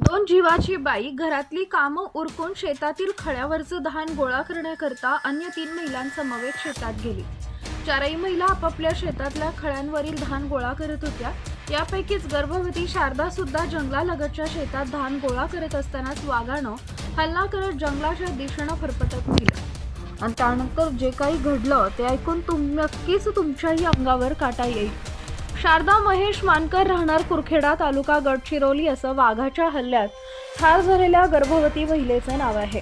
दोन जीवाची बाई घरातली कामं उरकून शेतातील खळ्यावरचं धान गोळा करण्याकरता अन्य 3 महिलांसमवेत शेतात गेली। चारही महिला आपापल्या शेतातल्या खळ्यांवरील धान गोळा करत होत्या। यापैकीच गर्भवती शारदा सुद्धा जंगलालगतच्या शेतात धान गोळा करत असतानाच वाघानं हल्ला करत जंगलाच्या दिशेनं फरफटत नेलं आणि त्यानंतर जे काही घडलं ते ऐकून नक्कीच तुमच्याही अंगावर काटा येईल। शारदा महेश मानकर राहणार कुरखेडा तालुका गडचिरोली असं वाघाच्या हल्ल्यात ठार झालेल्या गर्भवती महिलेचं नाव आहे।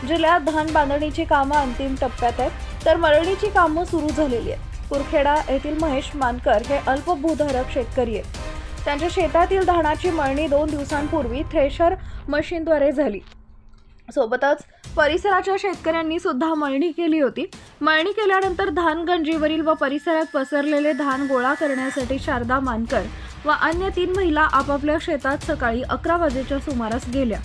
जिल्ह्यात धान बांधणीची कामं अंतिम टप्प्यात आहेत तर मळणीची कामं सुरू झालेली आहेत। कुरखेडा येथील महेश मानकर हे अल्पभूधारक शेतकरी आहेत। त्यांच्या शेतातील धानाची मळणी 2 दिवसांपूर्वी थ्रेशर मशीनद्वारे झाली। सोबतच परिसराच्या शेतकऱ्यांनी सुद्धा मळणी केली होती। मळणी केल्यानंतर धान गंजीवरील व परिसरात पसरलेले धान गोळा करण्यासाठी शारदा मानकर व अन्य 3 महिला आपापल्या शेतात सकाळी 11 वाजेच्या सुमारास गेल्या।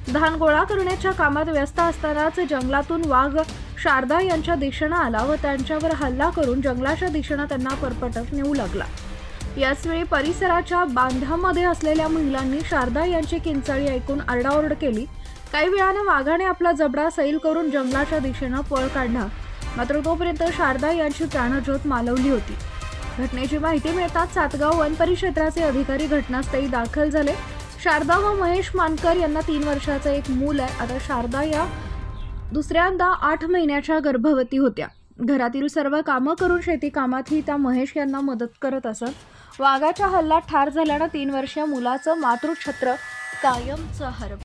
धान गोळा करण्याच्या कामात व्यस्त असतानाच जंगलातून वाघ शारदा यांच्या दिशेनं आला व त्यांच्यावर हल्ला करून जंगलाच्या दिशेनं त्यांना परपटत नेऊ लागला। याचवेळी परिसराच्या बांधामध्ये असलेल्या महिलांनी शारदा यांची किंचाळी ऐकून आरडाओरड केली। काही वेळाने वाघाने आपला जबडा सैल करून जंगलाच्या दिशेनं पळ काढला, मात्र तोपर्यंत शारदा यांची प्राणज्योत मालवली होती। घटनेची माहिती मिळताच सातगाव वन परिक्षेत्राचे अधिकारी घटनास्थळी दाखल झाले। शारदा व महेश मानकर यांना 3 वर्षाचं एक मूल आहे। आता शारदा या दुसऱ्यांदा 8 महिन्याच्या गर्भवती होत्या। घरातील सर्व कामं करून शेती कामातही त्या महेश यांना मदत करत असत। वाघाच्या हल्ल्यात ठार झाल्यानं 3 वर्षीय मुलाचं मातृछत्र कायमचं हरपलं।